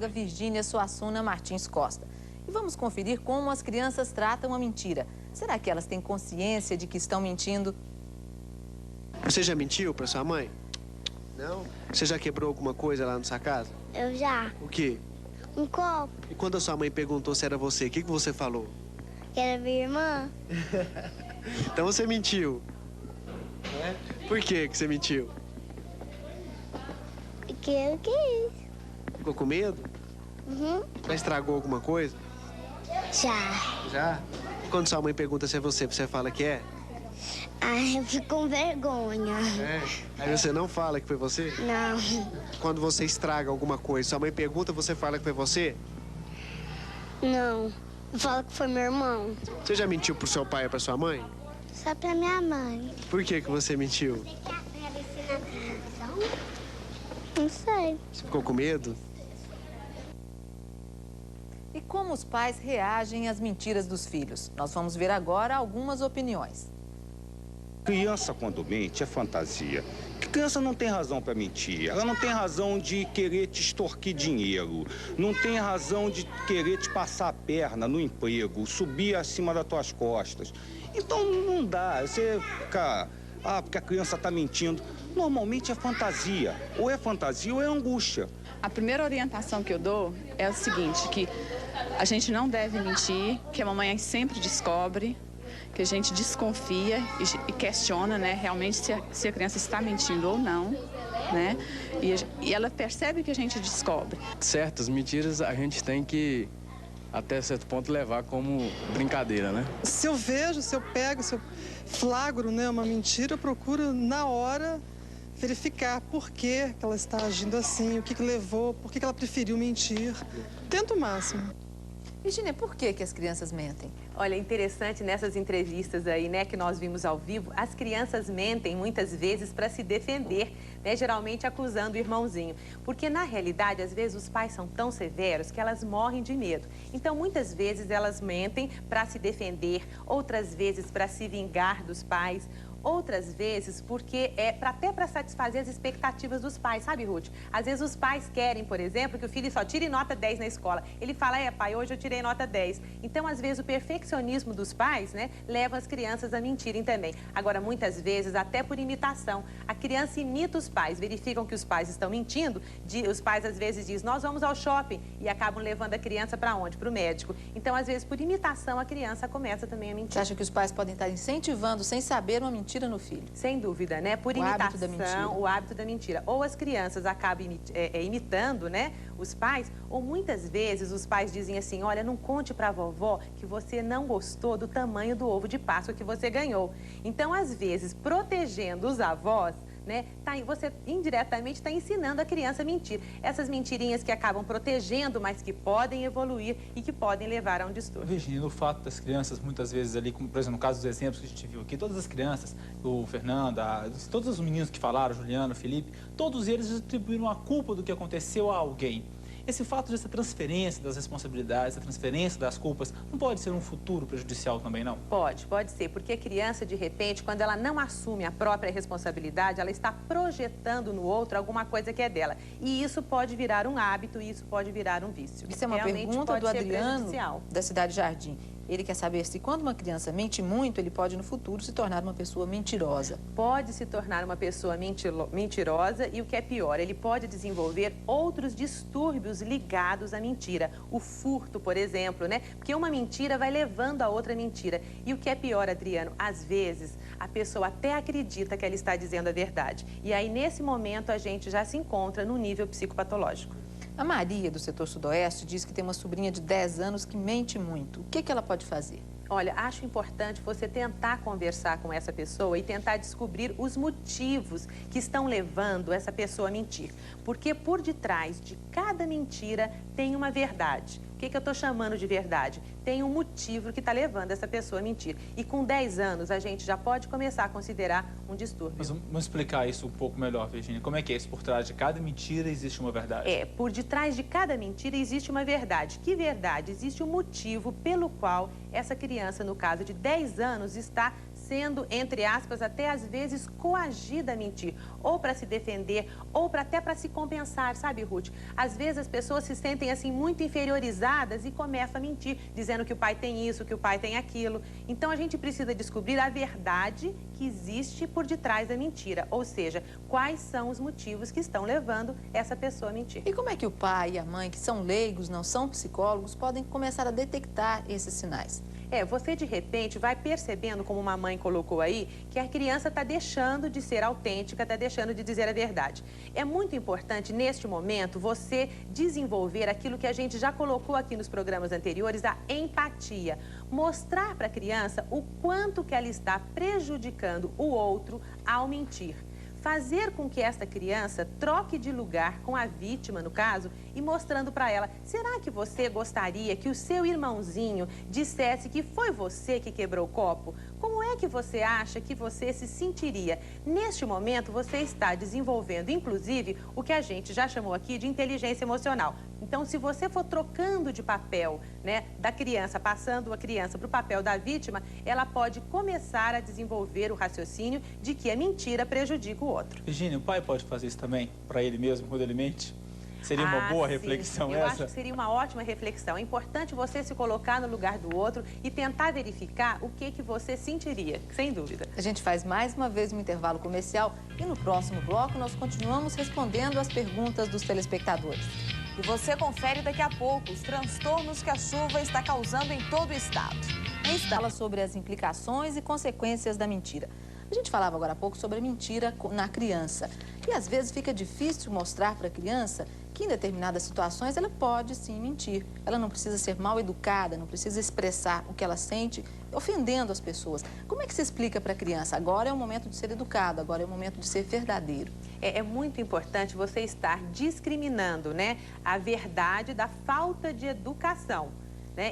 Virgínia Suassuna Martins Costa. E vamos conferir como as crianças tratam a mentira. Será que elas têm consciência de que estão mentindo? Você já mentiu para sua mãe? Não? Você já quebrou alguma coisa lá na sua casa? Eu já. O quê? Um copo. E quando a sua mãe perguntou se era você, o que você falou? Que era minha irmã. Então você mentiu. É? Por que você mentiu? Porque eu quis. Ficou com medo? Uhum. Já estragou alguma coisa? Já. Já? E quando sua mãe pergunta se é você fala que é? Ai, eu fico com vergonha. É? Aí você não fala que foi você? Não. Quando você estraga alguma coisa, sua mãe pergunta, você fala que foi você? Não. Eu falo que foi meu irmão. Você já mentiu pro seu pai ou pra sua mãe? Só pra minha mãe. Por que você mentiu? Não sei. Você ficou com medo? E como os pais reagem às mentiras dos filhos? Nós vamos ver agora algumas opiniões. Criança, quando mente, é fantasia. Criança não tem razão para mentir. Ela não tem razão de querer te extorquir dinheiro. Não tem razão de querer te passar a perna no emprego, subir acima das tuas costas. Então não dá. Você fica... porque a criança está mentindo. Normalmente é fantasia. Ou é fantasia ou é angústia. A primeira orientação que eu dou é o seguinte, que a gente não deve mentir, que a mamãe sempre descobre, que a gente desconfia e questiona, né, realmente se a criança está mentindo ou não, né? E ela percebe que a gente descobre. Certas mentiras a gente tem que, até certo ponto, levar como brincadeira, né? Se eu vejo, se eu pego, se eu flagro, né, uma mentira, eu procuro na hora verificar por que ela está agindo assim, o que levou, por que ela preferiu mentir. Tento o máximo. Virgínia, por que as crianças mentem? Olha, interessante nessas entrevistas aí, né, que nós vimos ao vivo, as crianças mentem muitas vezes para se defender, né, geralmente acusando o irmãozinho. Porque, na realidade, às vezes os pais são tão severos que elas morrem de medo. Então, muitas vezes elas mentem para se defender, outras vezes para se vingar dos pais, outras vezes porque até para satisfazer as expectativas dos pais, sabe, Ruth? Às vezes os pais querem, por exemplo, que o filho só tire nota 10 na escola. Ele fala, pai, hoje eu tirei nota 10. Então, às vezes, o perfeccionismo dos pais, né, leva as crianças a mentirem também. Agora, muitas vezes, até por imitação. A criança imita os pais, verificam que os pais estão mentindo, os pais, às vezes, dizem, nós vamos ao shopping, e acabam levando a criança para onde? Para o médico. Então, às vezes, por imitação, a criança começa também a mentir. Você acha que os pais podem estar incentivando, sem saber, uma mentira no filho? Sem dúvida, né? Por imitação, o hábito da mentira. Ou as crianças acabam imitando, né, os pais, ou muitas vezes os pais dizem assim, olha, não conte pra vovó que você não gostou do tamanho do ovo de Páscoa que você ganhou. Então, às vezes, protegendo os avós, né, você indiretamente está ensinando a criança a mentir. Essas mentirinhas que acabam protegendo, mas que podem evoluir e que podem levar a um distúrbio. Virgínia, no fato das crianças, muitas vezes ali, como, por exemplo, no caso dos exemplos que a gente viu aqui, todas as crianças, o Fernando, todos os meninos que falaram, Juliano, Felipe, todos eles atribuíram a culpa do que aconteceu a alguém. Esse fato dessa transferência das responsabilidades, a transferência das culpas, não pode ser um futuro prejudicial também, não? Pode ser, porque a criança, de repente, quando ela não assume a própria responsabilidade, ela está projetando no outro alguma coisa que é dela. E isso pode virar um hábito, e isso pode virar um vício. Isso é uma Realmente pergunta do ser Adriano, da Cidade Jardim. Ele quer saber se quando uma criança mente muito, ele pode no futuro se tornar uma pessoa mentirosa. Pode se tornar uma pessoa mentirosa e o que é pior, ele pode desenvolver outros distúrbios ligados à mentira. O furto, por exemplo, né? Porque uma mentira vai levando a outra mentira. E o que é pior, Adriano, às vezes a pessoa até acredita que ela está dizendo a verdade. E aí, nesse momento, a gente já se encontra no nível psicopatológico. A Maria, do setor sudoeste, diz que tem uma sobrinha de 10 anos que mente muito. O que ela pode fazer? Olha, acho importante você tentar conversar com essa pessoa e tentar descobrir os motivos que estão levando essa pessoa a mentir. Porque por detrás de cada mentira tem uma verdade. O que eu estou chamando de verdade? Tem um motivo que está levando essa pessoa a mentir. E com 10 anos, a gente já pode começar a considerar um distúrbio. Mas vamos explicar isso um pouco melhor, Virgínia. Como é que é isso? Por trás de cada mentira existe uma verdade? Por detrás de cada mentira existe uma verdade. Que verdade? Existe um motivo pelo qual essa criança, no caso de 10 anos, está sendo, entre aspas, até às vezes coagida a mentir, ou para se defender, ou até para se compensar, sabe, Ruth? Às vezes as pessoas se sentem assim muito inferiorizadas e começam a mentir, dizendo que o pai tem isso, que o pai tem aquilo. Então a gente precisa descobrir a verdade que existe por detrás da mentira, ou seja, quais são os motivos que estão levando essa pessoa a mentir. E como é que o pai e a mãe, que são leigos, não são psicólogos, podem começar a detectar esses sinais? Você de repente vai percebendo, como uma mãe colocou aí, que a criança está deixando de ser autêntica, está deixando de dizer a verdade. É muito importante, neste momento, você desenvolver aquilo que a gente já colocou aqui nos programas anteriores, a empatia. Mostrar para a criança o quanto que ela está prejudicando o outro ao mentir. Fazer com que esta criança troque de lugar com a vítima, no caso, e mostrando para ela, será que você gostaria que o seu irmãozinho dissesse que foi você que quebrou o copo? Como é que você acha que você se sentiria? Neste momento, você está desenvolvendo, inclusive, o que a gente já chamou aqui de inteligência emocional. Então, se você for trocando de papel, né, da criança, passando a criança para o papel da vítima, ela pode começar a desenvolver o raciocínio de que a mentira prejudica o outro. Virgínia, o pai pode fazer isso também para ele mesmo quando ele mente? Seria uma boa reflexão essa? Eu acho que seria uma ótima reflexão. É importante você se colocar no lugar do outro e tentar verificar o que você sentiria, sem dúvida. A gente faz mais uma vez um intervalo comercial e no próximo bloco nós continuamos respondendo as perguntas dos telespectadores. E você confere daqui a pouco os transtornos que a chuva está causando em todo o estado. A gente fala sobre as implicações e consequências da mentira. A gente falava agora há pouco sobre a mentira na criança. E às vezes fica difícil mostrar para a criança que em determinadas situações ela pode sim mentir. Ela não precisa ser mal educada, não precisa expressar o que ela sente, ofendendo as pessoas. Como é que se explica para a criança? Agora é o momento de ser educado, agora é o momento de ser verdadeiro. É muito importante você estar discriminando, né, a verdade da falta de educação.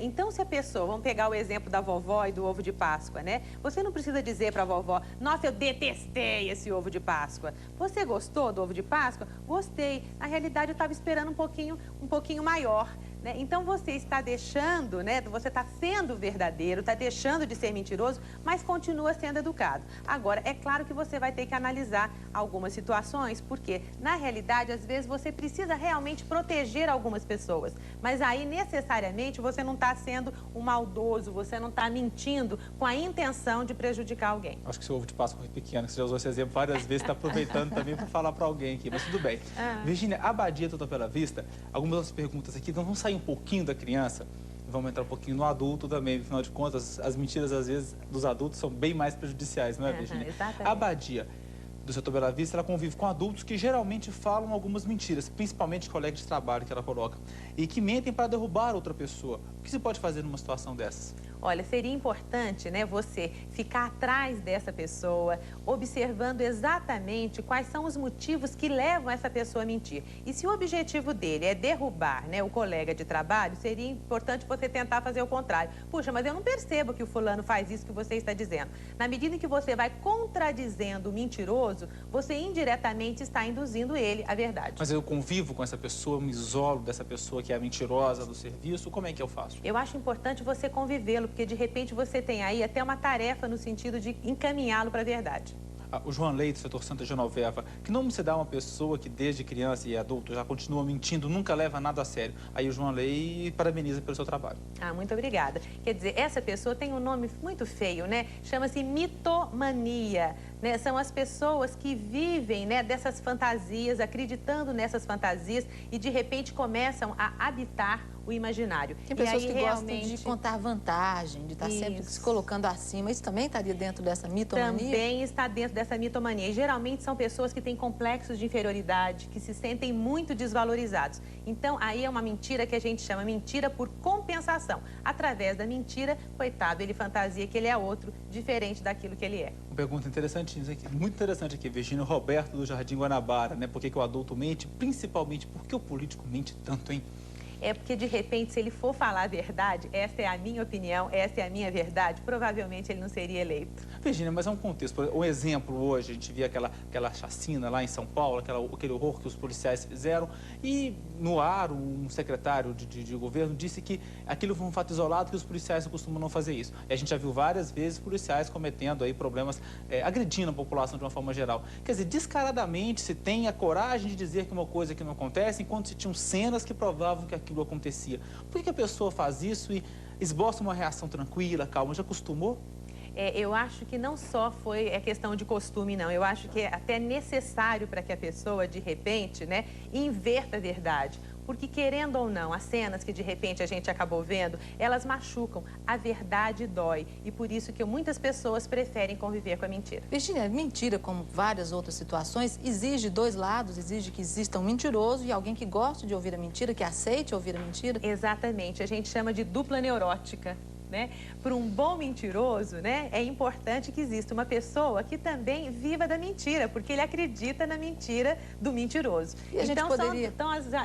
Então, se a pessoa, vamos pegar o exemplo da vovó e do ovo de Páscoa, né? Você não precisa dizer para a vovó, nossa, eu detestei esse ovo de Páscoa. Você gostou do ovo de Páscoa? Gostei. Na realidade, eu estava esperando um pouquinho maior. Então, você está deixando, você está sendo verdadeiro, está deixando de ser mentiroso, mas continua sendo educado. Agora, é claro que você vai ter que analisar algumas situações, porque, na realidade, às vezes você precisa realmente proteger algumas pessoas, mas aí, necessariamente, você não está sendo um maldoso, você não está mentindo com a intenção de prejudicar alguém. Acho que seu ovo de Páscoa foi pequeno, que você já usou esse exemplo várias vezes, está aproveitando também para falar para alguém aqui, mas tudo bem. Virgínia, a Abadia Total Pela Vista, algumas das perguntas aqui, vamos sair um pouquinho da criança, vamos entrar um pouquinho no adulto também, afinal de contas, as mentiras, às vezes, dos adultos são bem mais prejudiciais, não é, Virgínia? Exatamente. A Abadia do Setor Bela Vista, ela convive com adultos que geralmente falam algumas mentiras, principalmente colegas de trabalho que ela coloca, e que mentem para derrubar outra pessoa. O que se pode fazer numa situação dessas? Olha, seria importante, você ficar atrás dessa pessoa, observando exatamente quais são os motivos que levam essa pessoa a mentir. E se o objetivo dele é derrubar, o colega de trabalho, seria importante você tentar fazer o contrário. Puxa, mas eu não percebo que o fulano faz isso que você está dizendo. Na medida em que você vai contradizendo o mentiroso, você indiretamente está induzindo ele à verdade. Mas eu convivo com essa pessoa, me isolo dessa pessoa que é a mentirosa do serviço, como é que eu faço? Eu acho importante você convivê-lo, porque de repente você tem aí até uma tarefa no sentido de encaminhá-lo para a verdade. O João Leite, do Setor Santa Genoveva, que nome se dá uma pessoa que desde criança e adulto já continua mentindo, nunca leva nada a sério? Aí o João Leite parabeniza pelo seu trabalho. Muito obrigada. Quer dizer, essa pessoa tem um nome muito feio, Chama-se mitomania. São as pessoas que vivem, dessas fantasias, acreditando nessas fantasias e de repente começam a habitar o imaginário. Tem pessoas que gostam de contar vantagem, de estar sempre se colocando acima. Isso também estaria dentro dessa mitomania? Também está dentro dessa mitomania. E geralmente são pessoas que têm complexos de inferioridade, que se sentem muito desvalorizados. Então, aí é uma mentira que a gente chama mentira por compensação. Através da mentira, coitado, ele fantasia que ele é outro, diferente daquilo que ele é. Uma pergunta interessante, muito interessante aqui, Virgínia. Roberto do Jardim Guanabara, Por que o adulto mente? Principalmente, por que o político mente tanto, hein? É porque, de repente, se ele for falar a verdade, essa é a minha opinião, essa é a minha verdade, provavelmente ele não seria eleito. Virgínia, mas é um contexto. Um exemplo hoje, a gente via aquela chacina lá em São Paulo, aquele horror que os policiais fizeram, e no ar um secretário de governo disse que aquilo foi um fato isolado, que os policiais costumam não fazer isso. E a gente já viu várias vezes policiais cometendo aí problemas, agredindo a população de uma forma geral. Quer dizer, descaradamente se tem a coragem de dizer que uma coisa que não acontece, enquanto se tinham cenas que provavam que aquilo acontecia. Por que a pessoa faz isso e esboça uma reação tranquila, calma? Já acostumou? Eu acho que não só foi questão de costume, não. Eu acho que é até necessário para que a pessoa, de repente, né, inverta a verdade. Porque, querendo ou não, as cenas que de repente a gente acabou vendo, elas machucam. A verdade dói. E por isso que muitas pessoas preferem conviver com a mentira. Virgínia, mentira, como várias outras situações, exige dois lados, exige que exista um mentiroso e alguém que goste de ouvir a mentira, que aceite ouvir a mentira. Exatamente. A gente chama de dupla neurótica. Né? Para um bom mentiroso, né, é importante que exista uma pessoa que também viva da mentira, porque ele acredita na mentira do mentiroso. E a gente poderia...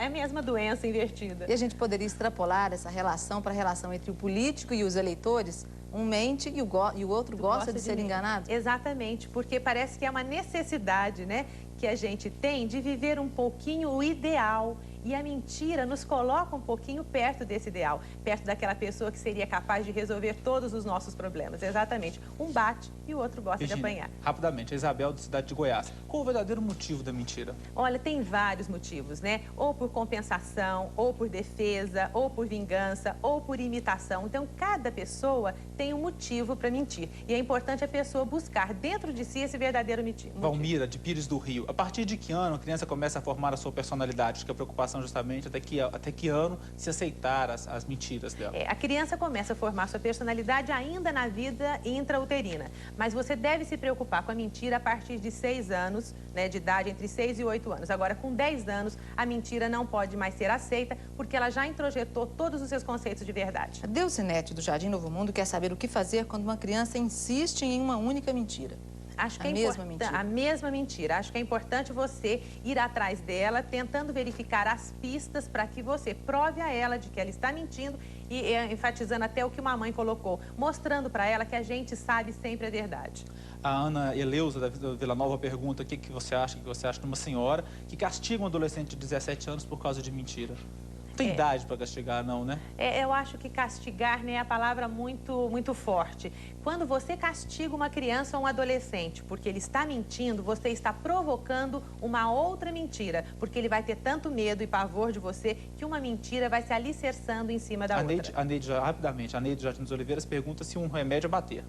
é a mesma doença invertida. E a gente poderia extrapolar essa relação para a relação entre o político e os eleitores? Um mente e o outro gosta de ser enganado? Exatamente, porque parece que é uma necessidade, né, que a gente tem de viver um pouquinho o ideal. E a mentira nos coloca um pouquinho perto desse ideal, perto daquela pessoa que seria capaz de resolver todos os nossos problemas. Exatamente. Um bate e o outro gosta Virgínia, de apanhar. Rapidamente, a Isabel, da cidade de Goiás. Qual o verdadeiro motivo da mentira? Olha, tem vários motivos, né? Ou por compensação, ou por defesa, ou por vingança, ou por imitação. Então, cada pessoa tem um motivo para mentir. E é importante a pessoa buscar dentro de si esse verdadeiro motivo. Valmira, de Pires do Rio. A partir de que ano a criança começa a formar a sua personalidade? Acho que a preocupação justamente até que ano se aceitar as mentiras dela. A criança começa a formar sua personalidade ainda na vida intrauterina. Mas você deve se preocupar com a mentira a partir de 6 anos, né, de idade, entre 6 e 8 anos. Agora, com 10 anos, a mentira não pode mais ser aceita, porque ela já introjetou todos os seus conceitos de verdade. A Deusinete, do Jardim Novo Mundo, quer saber o que fazer quando uma criança insiste em uma única mentira. Acho que a mesma mentira. Acho que é importante você ir atrás dela, tentando verificar as pistas para que você prove a ela de que ela está mentindo e enfatizando até o que uma mãe colocou, mostrando para ela que a gente sabe sempre a verdade. A Ana Eleusa, da Vila Nova, pergunta o que você acha de uma senhora que castiga um adolescente de 17 anos por causa de mentira. Não tem idade para castigar, não, né? Eu acho que castigar, né, é a palavra muito forte. Quando você castiga uma criança ou um adolescente porque ele está mentindo, você está provocando uma outra mentira, porque ele vai ter tanto medo e pavor de você que uma mentira vai se alicerçando em cima da outra. Rapidamente, a Neide Jardim dos Oliveiras pergunta se um remédio é bater.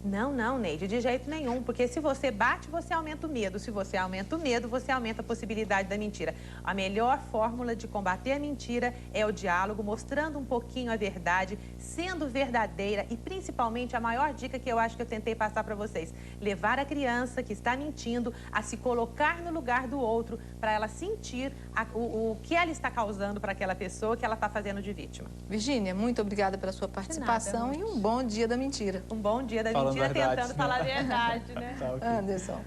Não, Neide, de jeito nenhum, porque se você bate, você aumenta o medo. Se você aumenta o medo, você aumenta a possibilidade da mentira. A melhor fórmula de combater a mentira é o diálogo, mostrando um pouquinho a verdade, sendo verdadeira e, principalmente, a maior dica que eu acho que eu tentei passar para vocês, levar a criança que está mentindo a se colocar no lugar do outro, para ela sentir o que ela está causando para aquela pessoa que ela está fazendo de vítima. Virgínia, muito obrigada pela sua participação e um bom dia da mentira. Um bom dia da mentira, tentando falar a verdade, né? Anderson.